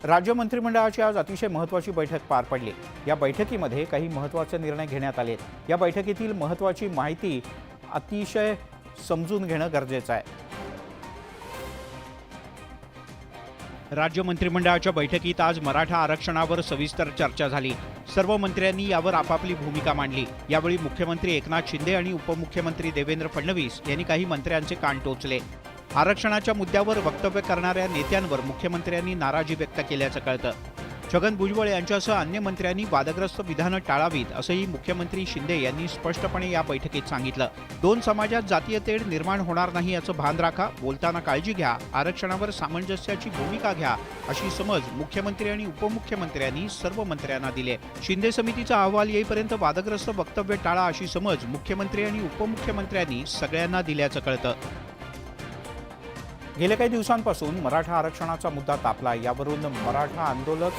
राज्य मंत्रिमंडळाची आज अतिशय महत्त्वाची बैठक पार पडली। या बैठकीमध्ये काही महत्त्वाचे निर्णय घेण्यात आले। या बैठकीतील महत्त्वाची माहिती अतिशय समजून घेणं गरजेचं आहे। राज्य मंत्रिमंडळाच्या बैठकीत आज मराठा आरक्षणावर सविस्तर चर्चा झाली। सर्व मंत्र्यांनी यावर आपापली भूमिका मांडली। यावेळी मुख्यमंत्री एकनाथ शिंदे आणि उपमुख्यमंत्री देवेंद्र फडणवीस यांनी काही मंत्र्यांचे कान टोचले। आरक्षणाच्या मुद्द्यावर वक्तव्य करणाऱ्या नेत्यांवर मुख्यमंत्र्यांनी नाराजी व्यक्त केल्याचं कळतं। छगन भुजबळ यांच्यासह अन्य मंत्र्यांनी वादग्रस्त विधानं टाळावीत असंही मुख्यमंत्री शिंदे यांनी स्पष्टपणे या बैठकीत सांगितलं। दोन समाजात जातीय तेढ निर्माण होणार नाही याचं भान राखा, बोलताना काळजी घ्या, आरक्षणावर सामंजस्याची भूमिका घ्या अशी समज मुख्यमंत्री आणि उपमुख्यमंत्र्यांनी सर्व मंत्र्यांना दिली। शिंदे समितीचा अहवाल येईपर्यंत वादग्रस्त वक्तव्य टाळा अशी समज मुख्यमंत्री आणि उपमुख्यमंत्र्यांनी सगळ्यांना दिल्याचं कळतं। गेल्या काही दिवसांपासून मराठा आरक्षणाचा मुद्दा तापला। यावरून मराठा आंदोलक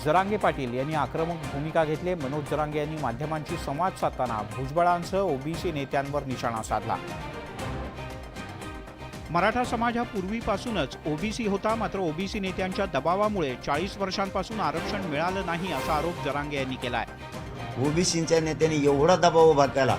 जरांगे पाटील यांनी आक्रमक भूमिका घेतली। मनोज जरांगे यांनी माध्यमांशी संवाद साधताना भुजबळांसह ओबीसी नेत्यांवर निशाणा साधला। मराठा समाज हा पूर्वीपासूनच ओबीसी होता, मात्र ओबीसी नेत्यांच्या दबावामुळे 40 वर्षांपासून आरक्षण मिळालं नाही असा आरोप जरांगे यांनी केलाय। ओबीसीच्या नेत्यांनी एवढा दबाव उभा केला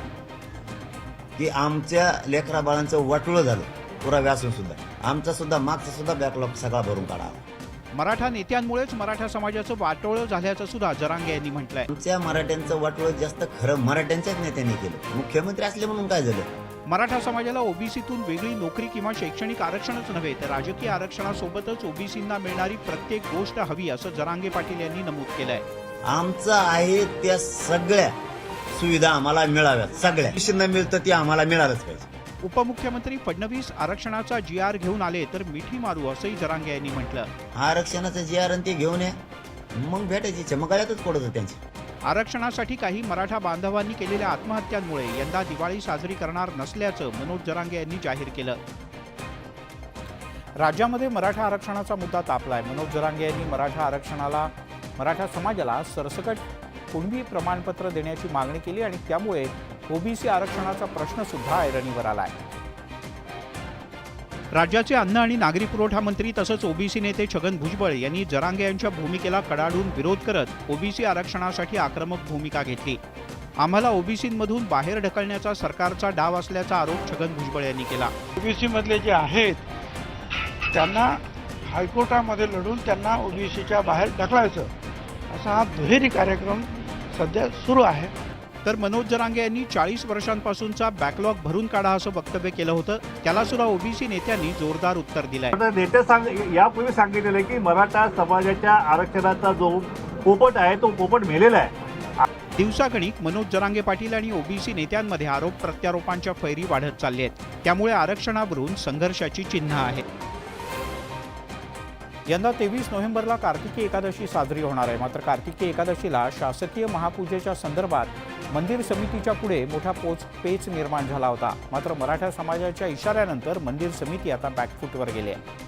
की आमच्या लेकरा बाळांचं वाटोळं झालं। पुरा व्यासून सुद्धा आमचा सुद्धा मागचा सुद्धा बॅकलॉग सगळा भरून काढावा। मराठा नेत्यांमुळेच मराठा समाजाचं वाटोळं झाल्याचं सुद्धा जरांगे यांनी म्हटलंय। आमच्या मराठ्यांचं वाटोळं जास्त खरं मराठ्यांच्याच नेत्यांनी केलं। मुख्यमंत्री असले म्हणून काय झालं? मराठा समाजाला ओबीसीतून वेगळी नोकरी किंवा शैक्षणिक आरक्षणच नव्हे तर राजकीय आरक्षणासोबतच ओबीसींना मिळणारी प्रत्येक गोष्ट हवी असं जरांगे पाटील यांनी नमूद केलंय। आमचं आहे त्या सगळ्या सुविधा आम्हाला मिळाव्यात, सगळ्या ओबीसींना मिळतं ते आम्हाला मिळालंच पाहिजे। उपमुख्यमंत्री फडणवीस आरक्षणाचा GR घेऊन आले तर मिठी मारू असंही जरांगे यांनी म्हटलं। आरक्षणाचं GR ते घेऊन या, मग भेटायची चमकाळ्यातच पडत होतं त्यांची। आरक्षणासाठी काही मराठा बांधवांनी केलेल्या आत्महत्यांमुळे यंदा दिवाळी साजरी करणार नसल्याचं मनोज जरांगे यांनी जाहीर केलं। राज्यामध्ये मराठा आरक्षणाचा मुद्दा तापलाय। मनोज जरांगे यांनी मराठा समाजाला सरसकट कुणबी प्रमाणपत्र देण्याची मागणी केली आणि त्यामुळे ओबीसी आरक्षणाचा प्रश्न सुद्धा ऐरणीवर आलाय। राज्याचे अन्न आणि नागरी पुरवठा मंत्री तसंच ओबीसी नेते छगन भुजबळ यांनी जरांगे यांच्या भूमिकेला कडाडून विरोध करत ओबीसी आरक्षणासाठी आक्रमक भूमिका घेतली। आम्हाला ओबीसींमधून बाहेर ढकलण्याचा सरकारचा डाव असल्याचा आरोप छगन भुजबळ यांनी केला। ओबीसी मधले जे आहेत त्यांना हायकोर्टामध्ये लढून त्यांना ओबीसीच्या बाहेर ढकलायचं असा हा दुहेरी कार्यक्रम सध्या सुरू आहे। तर मनोज जरांगे यांनी 40 वर्षांपासूनचा बॅकलॉग भरून काढा असं वक्तव्य केलं होतं। त्याला सुद्धा ओबीसी नेत्यांनी जोरदार उत्तर दिलंय। नेते यापूर्वी सांगितलेलं की मराठा समाजाच्या आरक्षणाचा जो पोपट आहे तो पोपट मेलेला आहे। दिवसागणिक मनोज जरांगे पाटील आणि ओबीसी नेत्यांमध्ये आरोप प्रत्यारोपांच्या फैरी वाढत चालली आहेत। त्यामुळे आरक्षणावरून संघर्षाची चिन्ह आहेत। यंदा 23 नोव्हेंबरला कार्तिकी एकादशी साजरी होणार आहे। मात्र कार्तिकी एकादशीला शासकीय महापूजेच्या संदर्भात मंदिर समितीच्या पुढे मोठा पेच निर्माण झाला होता। मात्र मराठा समाजाच्या इशाऱ्यानंतर मंदिर समिती आता बॅकफूटवर गेली आहे।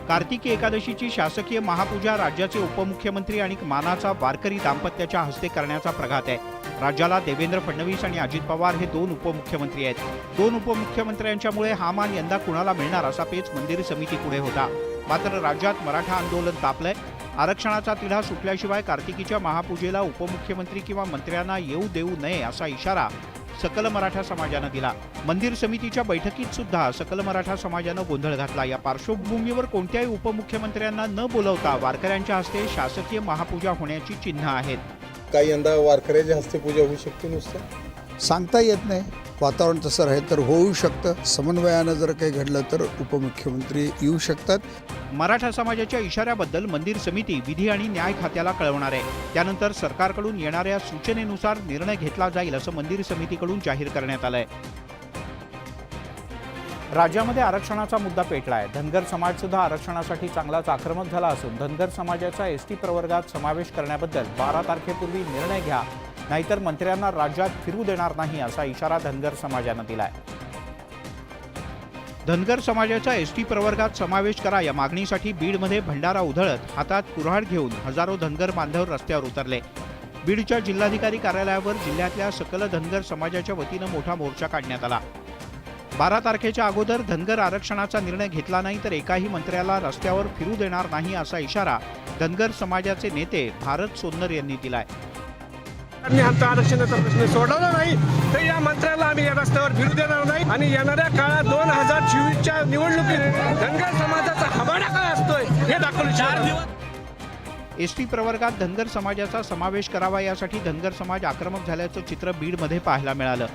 कार्तिकी एकादशीची शासकीय महापूजा राज्याचे उपमुख्यमंत्री आणि मानाचा वारकरी दाम्पत्याच्या हस्ते करण्याचा प्रघात आहे। राज्याला देवेंद्र फडणवीस आणि अजित पवार हे दोन उपमुख्यमंत्री आहेत। दोन उपमुख्यमंत्र्यांच्यामुळे हा मान यंदा कुणाला मिळणार असा पेच मंदिर समिती पुढे होता। मात्र राज्यात मराठा आंदोलन तापलंय। आरक्षणाचा तिढा सुटल्याशिवाय कार्तिकीच्या महापूजेला उपमुख्यमंत्री किंवा मंत्र्यांना येऊ देऊ नये असा इशारा सकल मराठा समाजानं दिला। मंदिर समितीच्या बैठकीत सुद्धा सकल मराठा समाजानं गोंधळ घातला। या पार्श्वभूमीवर कोणत्याही उपमुख्यमंत्र्यांना न बोलवता वारकऱ्यांच्या हस्ते शासकीय महापूजा होण्याची चिन्ह आहेत। काही यंदा वारकऱ्याच्या हस्ते पूजा होऊ शकते नुसतं सांगता येत नाही। वातावरण तसं राहील तर होऊ शकतं। समन्वयानं जर काही घडलं तर उपमुख्यमंत्री येऊ शकतात। मराठा समाजाच्या इशाऱ्याबद्दल मंदिर समिती विधी आणि न्याय खात्याला कळवणार आहे। त्यानंतर सरकारकडून येणाऱ्या सूचनेनुसार निर्णय घेतला जाईल असं मंदिर समितीकडून जाहीर करण्यात आलंय। राज्यामध्ये आरक्षणाचा मुद्दा पेटलाय। धनगर समाज सुद्धा आरक्षणासाठी चांगलाच आक्रमक झाला असून धनगर समाजाचा एसटी प्रवर्गात समावेश करण्याबद्दल 12 तारखेपूर्वी निर्णय घ्या, नाहीतर मंत्र्यांना राज्यात फिरू देणार नाही असा इशारा धनगर समाजानं दिलाय। धनगर समाजाचा एसटी प्रवर्गात समावेश करा या मागणीसाठी बीडमध्ये भंडारा उधळत हातात कुऱ्हाड घेऊन हजारो धनगर बांधव रस्त्यावर उतरले। बीडच्या जिल्हाधिकारी कार्यालयावर जिल्ह्यातल्या सकल धनगर समाजाच्या वतीनं मोठा मोर्चा काढण्यात आला। 12 तारखेच्या अगोदर धनगर आरक्षणाचा निर्णय घेतला नाही तर एकाही मंत्र्याला रस्त्यावर फिरू देणार नाही असा इशारा धनगर समाजाचे नेते भारत सोनर यांनी दिलाय. आणि आमचा आरक्षणाचा प्रश्न सोडवला नाही तर या मंत्र्याला आम्ही या रस्त्यावर फिरू देणार नाही आणि येणाऱ्या काळात 2024च्या निवडणुकीत धनगर समाजाचा हवाडा काय असतोय हे दाखवलं. एसटी प्रवर्गात धनगर समाजाचा समावेश करावा यासाठी धनगर समाज आक्रमक झाल्याचं चित्र बीडमध्ये पाहायला मिळालं.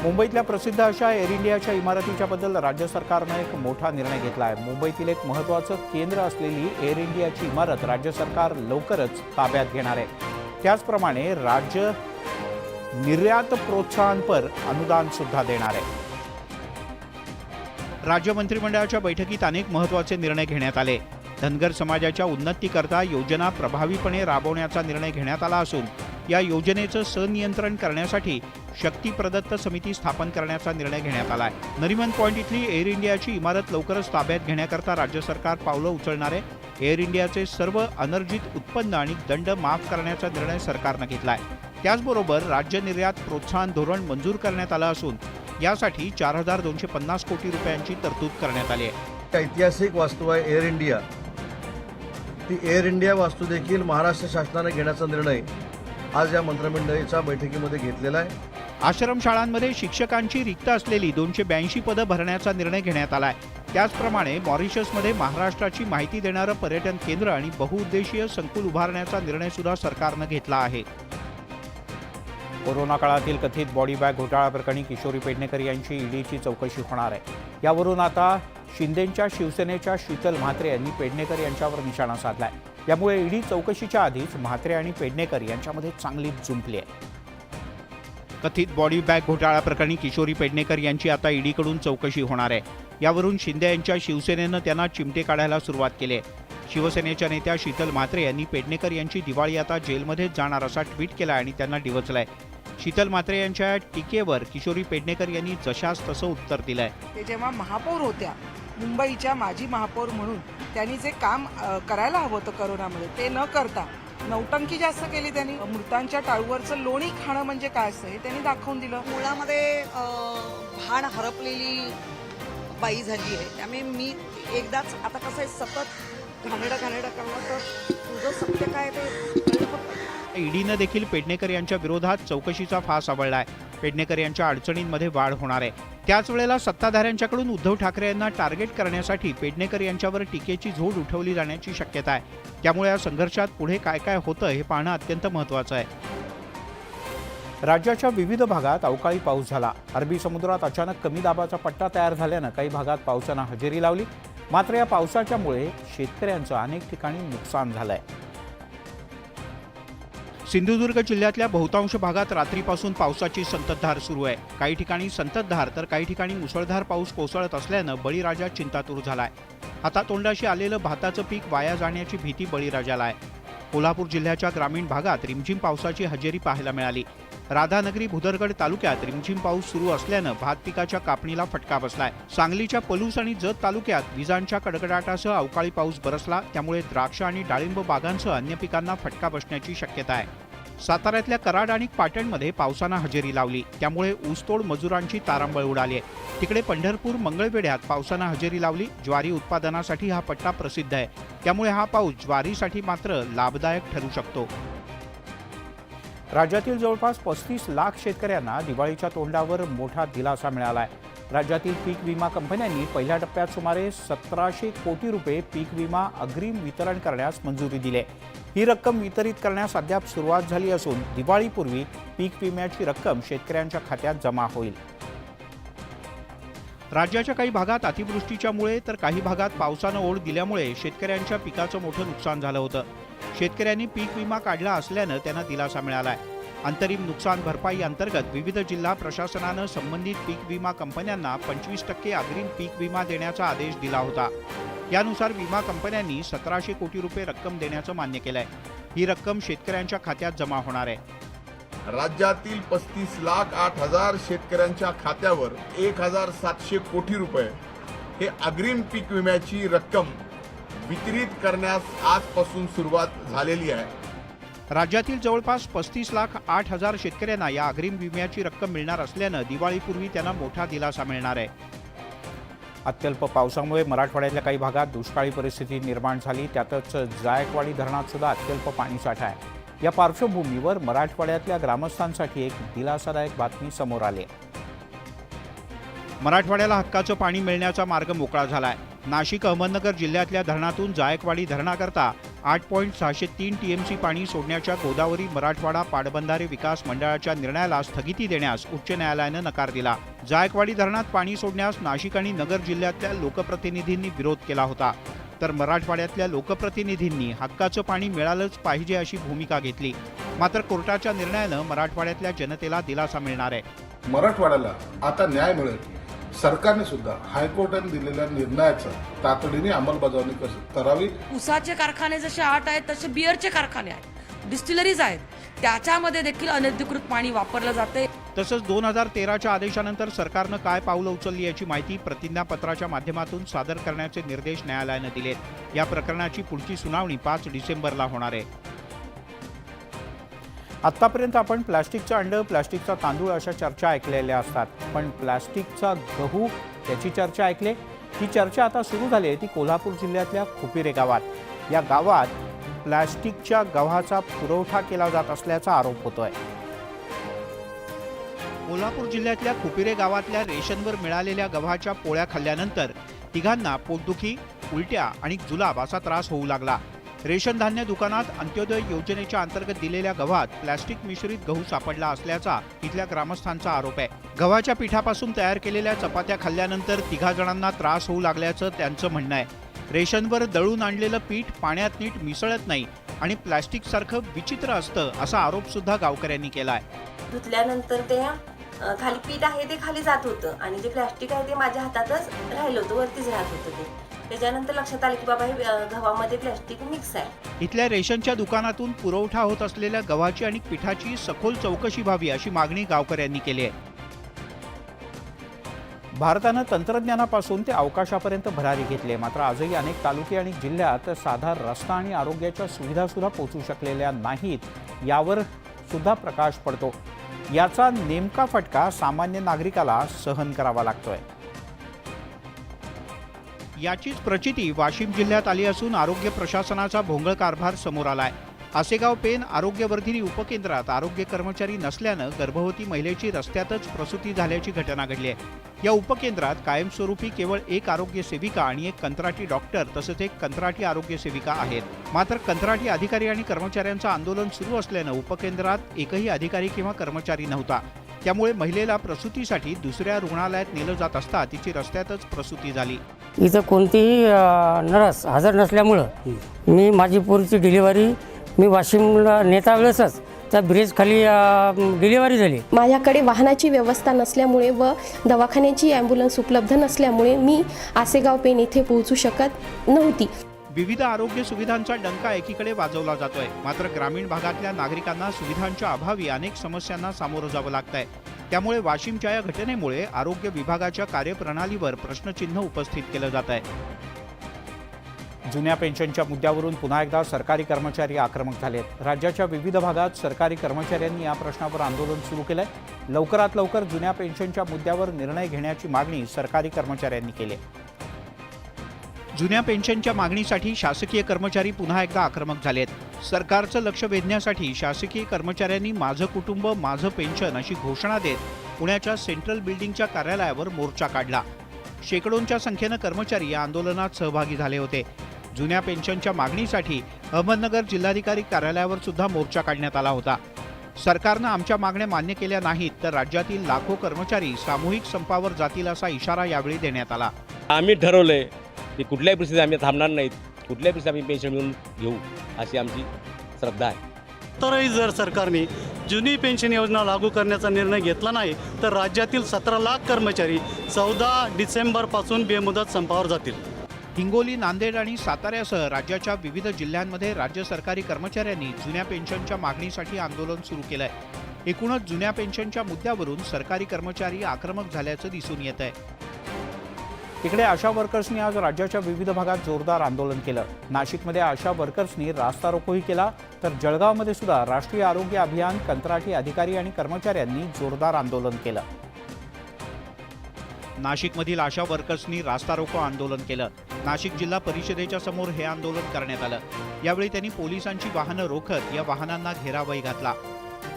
मुंबईतल्या प्रसिद्ध अशा एअर इंडियाच्या इमारतीच्या बद्दल राज्य सरकारनं एक मोठा निर्णय घेतला आहे. मुंबईतील एक महत्त्वाचं केंद्र असलेली एअर इंडियाची इमारत राज्य सरकार लवकरच ताब्यात घेणार आहे. त्याचप्रमाणे राज्य निर्यात प्रोत्साहनपर अनुदान सुद्धा देणार आहे. राज्य मंत्रिमंडळाच्या बैठकीत अनेक महत्त्वाचे निर्णय घेण्यात आले. धनगर समाजाच्या उन्नतीकरता योजना प्रभावीपणे राबवण्याचा निर्णय घेण्यात आला असून या योजनेचं संनियंत्रण करण्यासाठी शक्ती प्रदत्त समिती स्थापन करण्याचा निर्णय घेण्यात आला आहे. नरिमन पॉइंट इथली एअर इंडियाची इमारत लवकरच ताब्यात घेण्याकरता राज्य सरकार पावलं उचलणार आहे. एअर इंडियाचे सर्व अनर्जित उत्पन्न आणि दंड माफ करण्याचा निर्णय सरकारनं घेतला आहे. त्याचबरोबर राज्य निर्यात प्रोत्साहन धोरण मंजूर करण्यात आलं असून यासाठी 4,250 कोटी रुपयांची तरतूद करण्यात आली आहे. ऐतिहासिक वास्तू आहे एअर इंडिया. ती एअर इंडिया वास्तू देखील महाराष्ट्र शासनाने घेण्याचा निर्णय आज या मंत्रिमंडळाच्या बैठकीमध्ये घेतलेला आहे. आश्रमशाळांमध्ये शिक्षकांची रिक्त असलेली 282 पदं भरण्याचा निर्णय घेण्यात आला आहे. त्याचप्रमाणे मॉरिशसमध्ये महाराष्ट्राची माहिती देणारं पर्यटन केंद्र आणि बहुउद्देशीय संकुल उभारण्याचा निर्णय सुद्धा सरकारनं घेतला आहे. कोरोना काळातील कथित बॉडी बॅग घोटाळा प्रकरणी किशोरी पेडणेकर यांची ईडीची चौकशी होणार आहे. यावरून आता शिंदेंच्या शिवसेनेच्या शीतल म्हात्रे यांनी पेडणेकर यांच्यावर निशाणा साधलाय. यामुळे ईडी चौकशीच्या आधीच म्हात्रे आणि पेडणेकर यांच्यामध्ये चांगलीच जुंपली आहे. कथित बॉडी बॅग घोटाळा प्रकरणी किशोरी पेडणेकर यांची आता ईडीकडून चौकशी होणार आहे. यावरून शिंदे यांच्या शिवसेनेनं त्यांना चिमटे काढायला सुरुवात केली आहे. शिवसेनेच्या नेत्या शीतल म्हात्रे यांनी पेडणेकर यांची दिवाळी आता जेलमध्येच जाणार असा ट्विट केला आणि त्यांना डिवचलाय. शीतल म्हात्रे यांच्या टीकेवर किशोरी पेडणेकर यांनी जशास तसं उत्तर दिलंय. ते जेव्हा महापौर होत्या, मुंबईच्या माजी महापौर म्हणून त्यांनी जे काम करायला हवं होतं करोनामध्ये ते न करता नौटंकी जास्त केली त्यांनी. मृतांच्या टाळूवरचं लोणी खाणं म्हणजे काय असतं हे त्यांनी दाखवून दिलं. मुळामध्ये भान हरपलेली बाई झाली आहे. त्यामुळे मी एकदाच आता कसं आहे सतत घाणेरडं करणं तर तुझं सत्य काय ते. ईडीनं देखील पेडणेकर यांच्या विरोधात चौकशीचा फास आवळलाय. पेडणेकर यांच्या अडचणींमध्ये वाढ होणार आहे. त्याच वेळेला सत्ताधाऱ्यांच्याकडून उद्धव ठाकरे यांना टार्गेट करण्यासाठी पेडणेकर यांच्यावर टीकेची झोड उठवली जाण्याची शक्यता आहे. त्यामुळे या संघर्षात पुढे काय काय होतं हे पाहणं अत्यंत महत्त्वाचं आहे. राज्याच्या विविध भागात अवकाळी पाऊस झाला. अरबी समुद्रात अचानक कमी दाबाचा पट्टा तयार झाल्यानं काही भागात पावसानं हजेरी लावली. मात्र या पावसाच्यामुळे शेतकऱ्यांचं अनेक ठिकाणी नुकसान झालंय. सिंधुदुर्ग जिल्ह्यातल्या बहुतांश भागात रात्रीपासून पावसाची संततधार सुरू आहे. काही ठिकाणी संततधार तर काही ठिकाणी मुसळधार पाऊस कोसळत असल्यानं बळीराजा चिंतातूर झालाय. हातातोंडाशी आलेलं भाताचं पीक वाया जाण्याची भीती बळीराजाला आहे. कोल्हापूर जिल्ह्याच्या ग्रामीण भागात रिमझिम पावसाची हजेरी पाहायला मिळाली. राधानगरी भुदरगड तालुक्यात रिमझिम पाऊस सुरू असल्यानं भात पिकाच्या कापणीला फटका बसलाय. सांगलीच्या पलूस आणि जत तालुक्यात विजांच्या कडकडाटासह अवकाळी पाऊस बरसला. त्यामुळे द्राक्ष आणि डाळिंब बागांसह अन्य पिकांना फटका बसण्याची शक्यता आहे. साताऱ्यातल्या कराड आणि पाटणमध्ये पावसानं हजेरी लावली. त्यामुळे ऊसतोड मजुरांची तारांबळ उडाली आहे. तिकडे पंढरपूर मंगळवेढ्यात पावसानं हजेरी लावली. ज्वारी उत्पादनासाठी हा पट्टा प्रसिद्ध आहे. त्यामुळे हा पाऊस ज्वारीसाठी मात्र लाभदायक ठरू शकतो. राज्यातील जवळपास 35 लाख शेतकऱ्यांना दिवाळीच्या तोंडावर मोठा दिलासा मिळाला आहे. राज्यातील पीक विमा कंपन्यांनी पहिल्या टप्प्यात सुमारे 1700 कोटी रुपये पीक विमा अग्रिम वितरण करण्यास मंजुरी दिली. ही रक्कम वितरित करण्यास अद्याप सुरुवात झाली असून दिवाळीपूर्वी पीक विम्याची रक्कम शेतकऱ्यांच्या खात्यात जमा होईल. राज्याच्या काही भागात अतिवृष्टीच्यामुळे तर काही भागात पावसानं ओढ दिल्यामुळे शेतकऱ्यांच्या पिकाचं मोठं नुकसान झालं होतं. शेतकऱ्यांनी पीक विमा काढला असल्यानं त्यांना दिलासा मिळालाय. अंतरिम नुकसान भरपाई अंतर्गत विविध जिल्हा प्रशासनानं संबंधित पीक विमा कंपन्यांना 25% अग्रिम पीक विमा देण्याचा आदेश दिला होता. यानुसार विमा कंपन्यांनी 1700 कोटी रुपये रक्कम देण्याचं मान्य केलंय. ही रक्कम शेतकऱ्यांच्या खात्यात जमा होणार आहे. राज्यातील 35,08,000 शेतकऱ्यांच्या खात्यावर 1,700 कोटी रुपये हे अग्रिम पीक विम्याची रक्कम वितरित करण्यास आजपासून सुरुवात झालेली आहे. राज्यातील जवळपास 35,08,000 शेतकऱ्यांना या अग्रिम विम्याची रक्कम मिळणार असल्यानं दिवाळीपूर्वी त्यांना मोठा दिलासा मिळणार आहे. अत्यल्प पावसामुळे मराठवाड्यातल्या काही भागात दुष्काळी परिस्थिती निर्माण झाली. त्यातच जायकवाडी धरणात सुद्धा अत्यल्प पाणीसाठा आहे. या पार्श्वभूमीवर मराठवाड्यातल्या ग्रामस्थांसाठी एक दिलासादायक बातमी समोर आली आहे. मराठवाड्याला हक्काचं पाणी मिळण्याचा मार्ग मोकळा झालाय. नाशिक अहमदनगर जिल्ह्यातल्या धरणातून जायकवाडी धरणाकरता 8.603 TMC पाणी सोडण्याच्या गोदावरी मराठवाडा पाटबंधारे विकास मंडळाच्या निर्णयाला स्थगिती देण्यास उच्च न्यायालयानं नकार दिला. जायकवाडी धरणात पाणी सोडण्यास नाशिक आणि नगर जिल्ह्यातल्या लोकप्रतिनिधींनी विरोध केला होता, तर मराठवाड्यातल्या लोकप्रतिनिधींनी हक्काचं पाणी मिळालंच पाहिजे अशी भूमिका घेतली. मात्र कोर्टाच्या निर्णयानं मराठवाड्यातल्या जनतेला दिलासा मिळणार आहे. मराठवाड्याला आता न्याय मिळेल. सरकारने सुद्धा हायकोर्टाने दिलेल्या निर्णयाचं तातडीने अंमलबजावणी करावी. ऊसाचे कारखाने जसे 8 आहेत तसे बिअरचे कारखाने आहेत, डिस्टिलरीज आहेत, त्याच्यामध्ये देखील अनधिकृत पाणी वापरलं जाते. तसंच 2013च्या आदेशानंतर सरकारनं काय पावलं उचलली याची माहिती प्रतिज्ञापत्राच्या माध्यमातून सादर करण्याचे निर्देश न्यायालयानं दिलेत. या प्रकरणाची पुढची सुनावणी 5 डिसेंबरला होणार आहे. आत्तापर्यंत आपण प्लास्टिकचं अंडं, प्लास्टिकचा तांदूळ अशा चर्चा ऐकलेल्या असतात, पण प्लास्टिकचा गहू याची चर्चा ऐकले. ही चर्चा आता सुरू झाली आहे ती कोल्हापूर जिल्ह्यातल्या खुपिरे गावात. या गावात प्लास्टिकच्या गव्हाचा पुरवठा केला जात असल्याचा आरोप होतोय. कोल्हापूर जिल्ह्यातल्या खुपिरे गावातल्या रेशनवर मिळालेल्या गव्हाच्या पोळ्या खाल्ल्यानंतर तिघांना पोटदुखी, उलट्या आणि जुलाब असा त्रास होऊ लागला. रेशन धान्य दुकानात अंत्योदय योजनेच्या अंतर्गत दिलेल्या गव्हात प्लास्टिक मिश्रित गहू सापडला असल्याचा इथल्या ग्रामस्थांचा आरोप आहे. गव्हाच्या पिठापासून तयार केलेल्या चपात्या खाल्ल्यानंतर तिघा जणांना त्रास होऊ लागल्याचं त्यांचं म्हणणं आहे. रेशनवर दळून आणलेलं पीठ पाण्यात नीट मिसळत नाही आणि प्लास्टिक सारखं विचित्र असतं असा आरोप सुद्धा गावकऱ्यांनी केला आहे. धुतल्यानंतर ते खाली पीठ आहे ते खाली जात होतं आणि जे प्लास्टिक आहे ते माझ्या हातातच राहिलं होतं, वरतीच राहत होतं ते. त्याच्यानंतर लक्षात आलं की बाबा हे गव्हामध्ये प्लास्टिक मिक्स आहे. इथल्या रेशनच्या दुकानातून पुरवठा होत असलेल्या गव्हाची आणि पिठाची सखोल चौकशी व्हावी अशी मागणी गावकऱ्यांनी केली आहे. भारतानं तंत्रज्ञानापासून ते अवकाशापर्यंत भरारी घेतली आहे, मात्र आजही अनेक तालुके आणि जिल्ह्यात साधा रस्ता आणि आरोग्याच्या सुविधा सुद्धा पोहोचू शकलेल्या नाहीत. यावर सुद्धा प्रकाश पडतो. याचा नेमका फटका सामान्य नागरिकाला सहन करावा लागतोय. याचीच प्रचिती वाशिम जिल्ह्यात आली असून आरोग्य प्रशासनाचा भोंगळ कारभार समोर आलाय. आसेगाव पेन आरोग्यवर्धिनी उपकेंद्रात आरोग्य कर्मचारी नसल्यानं गर्भवती महिलेची रस्त्यातच प्रसूती झाल्याची घटना घडली आहे. या उपकेंद्रात कायमस्वरूपी केवळ एक आरोग्य सेविका आणि एक कंत्राटी डॉक्टर तसंच एक कंत्राटी आरोग्य सेविका आहेत. मात्र कंत्राटी अधिकारी आणि कर्मचाऱ्यांचं आंदोलन सुरू असल्यानं उपकेंद्रात एकही अधिकारी किंवा कर्मचारी नव्हता. त्यामुळे महिलेला प्रसूतीसाठी दुसऱ्या रुग्णालयात नेलं जात असता तिची रस्त्यातच प्रसूती झाली. इथं कोणतीही नर्स हजर नसल्यामुळं मी माझी पोरीची डिलिव्हरी मी वाशिमला नेता वेळेसच त्या ब्रिज खाली डिलिव्हरी झाली. माझ्याकडे वाहनाची व्यवस्था नसल्यामुळे व दवाखान्याची ॲम्ब्युलन्स उपलब्ध नसल्यामुळे मी आसेगाव पेन इथे पोहोचू शकत नव्हती. विविध आरोग्य सुविधांचा डंका एकीकडे वाजवला जातोय, मात्र ग्रामीण भागातल्या नागरिकांना सुविधांच्या अभावी अनेक समस्यांना सामोरं जावं लागतंय. त्यामुळे वाशिमच्या या घटनेमुळे आरोग्य विभागाच्या कार्यप्रणालीवर प्रश्नचिन्ह उपस्थित केलं जात आहे. जुन्या पेन्शनच्या मुद्द्यावरून पुन्हा एकदा सरकारी कर्मचारी आक्रमक झालेत. राज्याच्या विविध भागात सरकारी कर्मचाऱ्यांनी या प्रश्नावर आंदोलन सुरू केलंय. लवकरात लवकर जुन्या पेन्शनच्या मुद्द्यावर निर्णय घेण्याची मागणी सरकारी कर्मचाऱ्यांनी केली आहे. जुन्या पेन्शनच्या मागणीसाठी शासकीय कर्मचारी पुन्हा एकदा आक्रमक झालेत. सरकारचं लक्ष वेधण्यासाठी शासकीय कर्मचाऱ्यांनी माझं कुटुंब माझं पेन्शन अशी घोषणा देत पुण्याच्या सेंट्रल बिल्डिंगच्या कार्यालयावर मोर्चा काढला. शेकडोंच्या संख्येनं कर्मचारी या आंदोलनात सहभागी झाले होते. जुन्या पेन्शनच्या मागणीसाठी अहमदनगर जिल्हाधिकारी कार्यालयावर सुद्धा मोर्चा काढण्यात आला होता. सरकारनं आमच्या मागण्या मान्य केल्या नाहीत तर राज्यातील लाखो कर्मचारी सामूहिक संपावर जातील असा इशारा यावेळी देण्यात आला. आम्ही ठरवलंय की कुठल्याही परिस्थितीत आम्ही थांबणार नाहीत, कुठल्याही परिस्थितीत आम्ही पेन्शन मिळून घेऊ अशी आमची श्रद्धा आहे. तरही जर सरकारने जुनी पेन्शन योजना लागू करण्याचा निर्णय घेतला नाही तर राज्यातील 17 लाख कर्मचारी 14 डिसेंबरपासून बेमुदत संपावर जातील. हिंगोली, नांदेड आणि साताऱ्यासह राज्याच्या विविध जिल्ह्यांमध्ये राज्य सरकारी कर्मचाऱ्यांनी जुन्या पेन्शनच्या मागणीसाठी आंदोलन सुरू केलंय. एकूणच जुन्या पेन्शनच्या मुद्द्यावरून सरकारी कर्मचारी आक्रमक झाल्याचं दिसून येत आहे. इकडे आशा वर्कर्सनी आज राज्याच्या विविध भागात जोरदार आंदोलन केलं. नाशिकमध्ये आशा वर्कर्सनी रास्ता रोकोही केला, तर जळगावमध्ये सुद्धा राष्ट्रीय आरोग्य अभियान कंत्राटी अधिकारी आणि कर्मचाऱ्यांनी जोरदार आंदोलन केलं. नाशिकमधील आशा वर्कर्सनी रास्ता रोको आंदोलन केलं. नाशिक जिल्हा परिषदेच्या समोर हे आंदोलन करण्यात आलं. यावेळी त्यांनी पोलिसांची वाहनं रोखत या वाहनांना घेरावही घातला.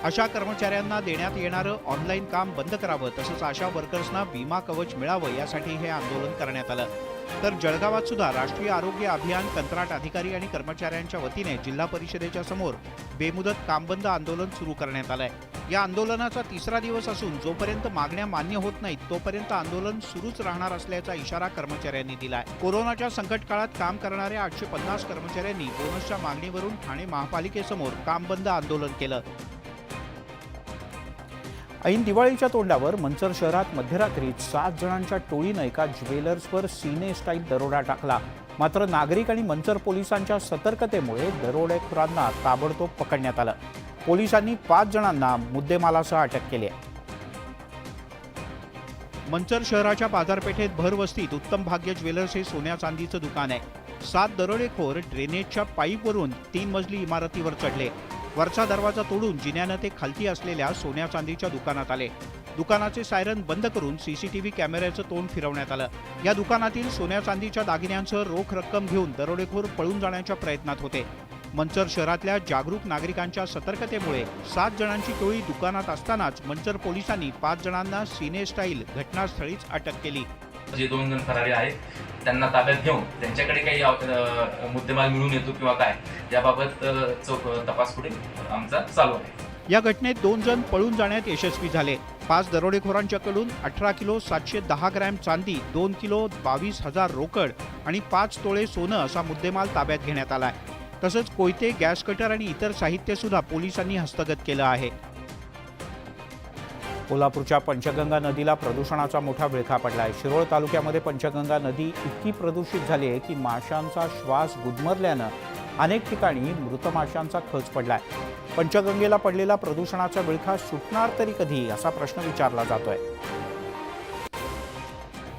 आशा कर्मचाऱ्यांना देण्यात येणारं ऑनलाईन काम बंद करावं, तसंच आशा वर्कर्सना विमा कवच मिळावं यासाठी हे आंदोलन करण्यात आलं. तर जळगावात सुद्धा राष्ट्रीय आरोग्य अभियान कंत्राट अधिकारी आणि कर्मचाऱ्यांच्या वतीने जिल्हा परिषदेच्या समोर बेमुदत कामबंद आंदोलन सुरू करण्यात आलंय. या आंदोलनाचा तिसरा दिवस असून जोपर्यंत मागण्या मान्य होत नाहीत तोपर्यंत आंदोलन सुरूच राहणार असल्याचा इशारा कर्मचाऱ्यांनी दिलाय. कोरोनाच्या संकट काळात काम करणाऱ्या 850 कर्मचाऱ्यांनी बोनसच्या मागणीवरून ठाणे महापालिकेसमोर कामबंद आंदोलन केलं. ऐन दिवाळीच्या तोंडावर मंचर शहरात मध्यरात्रीत 7 जणांच्या टोळीनं एका ज्वेलर्सवर सिने स्टाईल दरोडा टाकला. मात्र नागरिक आणि मंचर पोलिसांच्या सतर्कतेमुळे दरोडेखोरांना ताबडतोब पकडण्यात आलं. पोलिसांनी 5 जणांना मुद्देमालासह अटक केली आहे. मंचर शहराच्या बाजारपेठेत भरवस्तीत उत्तम भाग्य ज्वेलर्स हे सोन्या चांदीचं दुकान आहे. 7 दरोडेखोर ड्रेनेजच्या पाईपवरून 3 मजली इमारतीवर चढले. वरचा दरवाजा तोडून जिन्यानं ते खालती असलेल्या सोन्या चांदीच्या दुकानात आले. दुकानाचे सायरन बंद करून सीसीटीव्ही कॅमेऱ्याचं तोंड फिरवण्यात आलं. या दुकानातील सोन्या चांदीच्या दागिन्यांसह रोख रक्कम घेऊन दरोडेखोर पळून जाण्याच्या प्रयत्नात होते. मंचर शहरातल्या जागरूक नागरिकांच्या सतर्कतेमुळे 7 जणांची टोळी दुकानात असतानाच मंचर पोलिसांनी 5 जणांना सिने स्टाईल घटनास्थळीच अटक केली. जे 2 जण फरारी आहेत त्यांना ताब्यात घेऊन त्यांच्याकडे काही मुद्देमाल मिळून येतो किंवा काय याबाबत तपास पुढे आमचा चालू आहे. या घटनेत 2 जण पळून जाण्यात यशस्वी झाले. 5 दरोडेखोरांच्याकडून 18 किलो 710 ग्रॅम चांदी, 2 किलो 22,000 रोकड आणि 5 तोळे सोनं असा मुद्देमाल ताब्यात घेण्यात आलाय. तसंच कोयते, गॅस कटर आणि इतर साहित्य सुद्धा पोलिसांनी हस्तगत केलं आहे. कोल्हापूरच्या पंचगंगा नदीला प्रदूषणाचा मोठा विळखा पडलाय. शिरोळ तालुक्यामध्ये पंचगंगा नदी इतकी प्रदूषित झाली आहे की माशांचा श्वास गुदमरल्यानं अनेक ठिकाणी मृत माशांचा खच पडलाय. पंचगंगेला पडलेला प्रदूषणाचा विळखा सुटणार तरी कधी असा प्रश्न विचारला जातोय.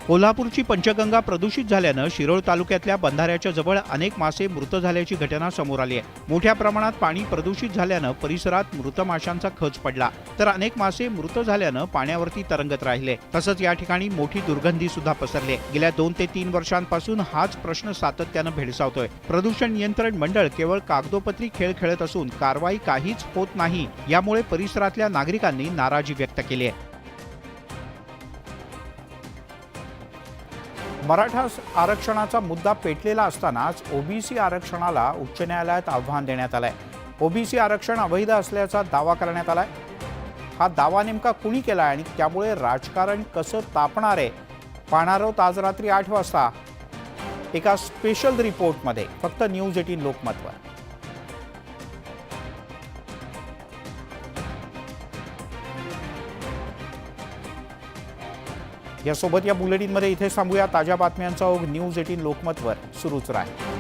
कोल्हापूरची पंचगंगा प्रदूषित झाल्यानं शिरोळ तालुक्यातल्या बंधाऱ्याच्या जवळ अनेक मासे मृत झाल्याची घटना समोर आली आहे. मोठ्या प्रमाणात पाणी प्रदूषित झाल्यानं परिसरात मृत माशांचा खच पडला, तर अनेक मासे मृत झाल्यानं पाण्यावरती तरंगत राहिले. तसंच या ठिकाणी मोठी दुर्गंधी सुद्धा पसरली. गेल्या 2 ते 3 वर्षांपासून हाच प्रश्न सातत्यानं भेडसावतोय. प्रदूषण नियंत्रण मंडळ केवळ कागदोपत्री खेळ खेळत असून कारवाई काहीच होत नाही. यामुळे परिसरातल्या नागरिकांनी नाराजी व्यक्त केली आहे. मराठा आरक्षणाचा मुद्दा पेटलेला असतानाच ओबीसी आरक्षणाला उच्च न्यायालयात आव्हान देण्यात आलंय. ओबीसी आरक्षण अवैध असल्याचा दावा करण्यात आलाय. हा दावा नेमका कुणी केलाय आणि त्यामुळे राजकारण कसं तापणार आहे पाहणार आहोत आज रात्री 8 वाजता एका स्पेशल रिपोर्टमध्ये फक्त न्यूज 18 लोकमतवर. यासोबत या बुलेटिनमध्ये इथे थांबूया. ताज्या बातम्यांचा ओघ न्यूज 18 लोकमतवर सुरूच राहील.